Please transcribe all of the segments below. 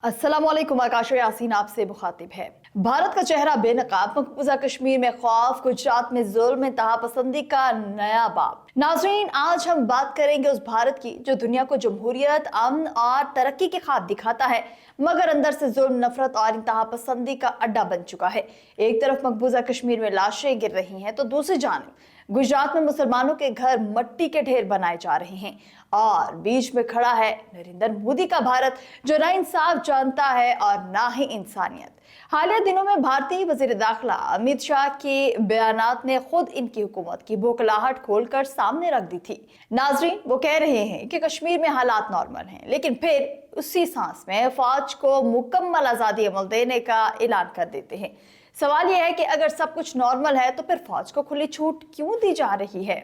अस्सलामुअलैकुम। आकाश यासीन आपसे मुखातिब है। भारत का चेहरा बेनकाब, मकबूजा कश्मीर में खौफ, गुजरात में जुल्म, इंतहा पसंदी का नया बाब। नाज़रीन, आज हम बात करेंगे उस भारत की जो दुनिया को जमहूरियत, अमन और तरक्की के ख्वाब दिखाता है, मगर अंदर से जुल्म, नफरत और इंतहा पसंदी का अड्डा बन चुका है। एक तरफ मकबूजा कश्मीर में लाशें गिर रही हैं तो दूसरी जानब गुजरात में मुसलमानों के घर मट्टी के ढेर बनाए जा रहे हैं और बीच में खड़ा है नरेंद्र मोदी का भारत जो ना इंसाफ जानता है और ना ही इंसानियत। हालिया दिनों में भारतीय वजीर दाखिला अमित शाह के बयानात ने खुद इनकी हुकूमत की बौखलाहट खोलकर सामने रख दी थी। नाजरीन, वो कह रहे हैं कि कश्मीर में हालात नॉर्मल हैं, लेकिन फिर उसी सांस में फौज को मुकम्मल आजादी अमल देने का ऐलान कर देते हैं। सवाल यह है कि अगर सब कुछ नॉर्मल है तो फिर फौज को खुली छूट क्यों दी जा रही है?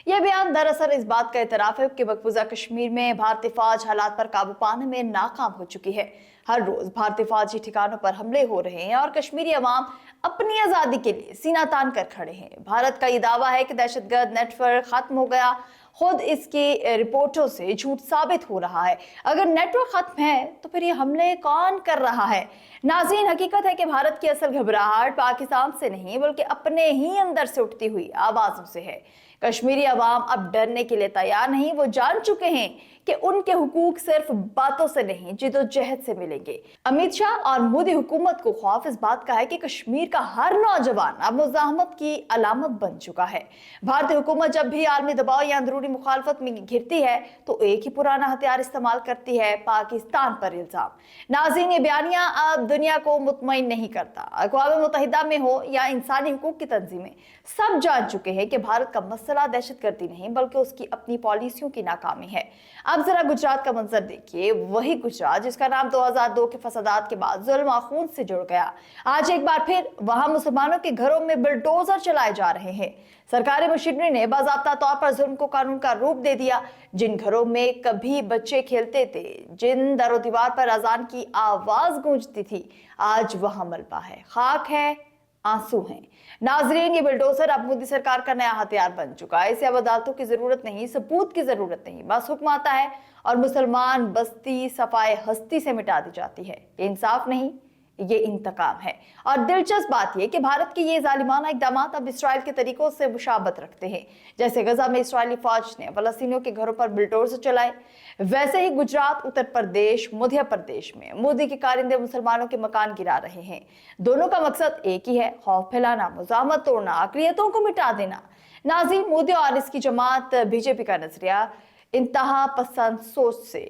यह बयान दरअसल इस बात का एतराफ है कि मकबूजा कश्मीर में भारतीय फौज हालात पर काबू पाने में नाकाम हो चुकी है। हर रोज भारतीय फौजी ठिकानों पर हमले हो रहे हैं और कश्मीरी अवाम अपनी आजादी के लिए सीना तान कर खड़े हैं। भारत का ये दावा है कि दहशतगर्द नेटवर्क खत्म हो गया, खुद इसकी रिपोर्टों से झूठ साबित हो रहा है। अगर नेटवर्क खत्म है तो फिर ये हमले कौन कर रहा है? नाज़रीन, हकीकत है कि भारत की असल घबराहट पाकिस्तान से नहीं बल्कि अपने ही अंदर से उठती हुई आवाजों से है। कश्मीरी अवाम अब डरने के लिए तैयार नहीं, वो जान चुके हैं कि उनके हुकूक सिर्फ बातों से नहीं जिद्दोजहद से मिलेंगे। अमित शाह और मोदी हुकूमत को खौफ इस बात का है कि कश्मीर का हर नौजवान अब मुजाहमत की अलामत बन चुका है। भारतीय हुकूमत जब भी आलमी दबाव या अंदरूनी मुखालफत में घिरती है तो एक ही पुराना हथियार इस्तेमाल करती है, पाकिस्तान पर इल्जाम। नाज़रीन, ये बयानिया अब दुनिया को मुतमईन नहीं करता। अक़वाम मुत्तहिदा में हो या इंसानी हुकूक की तंजीमें, सब जान चुके हैं कि भारत का मसला दहशतगर्दी नहीं बल्कि उसकी अपनी पॉलिसियों की नाकामी है। अब जरा गुजरात का मंजर देखिए। वही गुजरात जिसका नाम 2002 के फसादात के बाद जुल्म और खून से जुड़ गया, आज एक बार फिर वहां मुसलमानों के घरों में बुलडोजर चलाए जा रहे हैं। सरकारी मशीनरी ने बाज़ाब्ता तौर पर जुल्म को कानून का रूप दे दिया। जिन घरों में कभी बच्चे खेलते थे, जिन दरो दीवार पर अजान की आवाज गूंजती थी, आज वहां मलबा है, खाक है, आंसू हैं। नाजरीन, ये बुलडोजर अब मोदी सरकार का नया हथियार बन चुका है। इसे अब अदालतों की जरूरत नहीं, सबूत की जरूरत नहीं, बस हुक्म आता है और मुसलमान बस्ती सफाए हस्ती से मिटा दी जाती है। ये इंसाफ नहीं, ये इंतकाम है। और दिलचस्प बात यह कि भारत के ये जालिमाना इकदाम अब इसराइल के तरीकों से मुशाबत रखते हैं। जैसे गजा में इसराइली फौज ने फलस्तीनियों के घरों पर बुलडोजर चलाए, वैसे ही गुजरात, उत्तर प्रदेश, मध्य प्रदेश में मोदी के कारिंदे मुसलमानों के मकान गिरा रहे हैं। दोनों का मकसद एक ही है, खौफ फैलाना, मुजाहमत तोड़ना, अक़लियतों को मिटा देना। नाज़रीन, मोदी और इसकी जमात बीजेपी का नजरिया इंतहा पसंद सोच से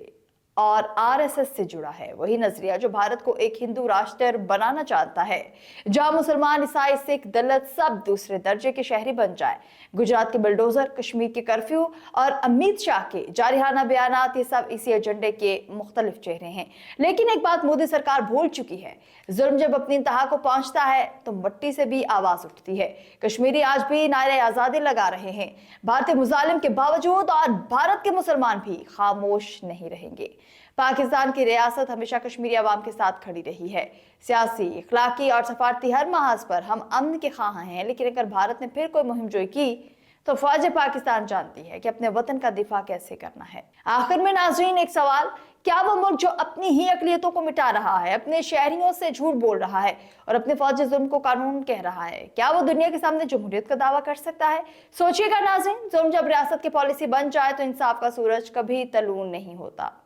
और आरएसएस से जुड़ा है। वही नजरिया जो भारत को एक हिंदू राष्ट्र बनाना चाहता है, जहां मुसलमान, ईसाई, सिख, दलित सब दूसरे दर्जे के शहरी बन जाए। गुजरात के बुलडोजर, कश्मीर के कर्फ्यू और अमित शाह के जारिहाना बयानात, ये सब इसी एजेंडे के मुख्तलिफ चेहरे हैं। लेकिन एक बात मोदी सरकार भूल चुकी है, जुल्म जब अपनी इंतहा को पहुंचता है तो मट्टी से भी आवाज उठती है। कश्मीरी आज भी नारे आजादी लगा रहे हैं, भारतीय मुजालिम के बावजूद, और भारत के मुसलमान भी खामोश नहीं रहेंगे। पाकिस्तान की रियासत हमेशा कश्मीरी अवाम के साथ खड़ी रही है। सियासी, इखलाकी और सफारती हर महाज पर हम अमन के ख्वाह हैं, लेकिन अगर भारत ने फिर कोई मुहिम जोई की तो फौज पाकिस्तान जानती है कि अपने वतन का दिफा कैसे करना है। आखिर में नाज़रीन, एक सवाल, क्या वो मुल्क जो अपनी ही अक़लियतों को मिटा रहा है, अपने शहरियों से झूठ बोल रहा है और अपने फौजी जुल्म को कानून कह रहा है, क्या वो दुनिया के सामने जमहूरियत का दावा कर सकता है? सोचिएगा नाज़रीन, जुल्म जब रियासत की पॉलिसी बन जाए तो इंसाफ का सूरज कभी तलून नहीं होता।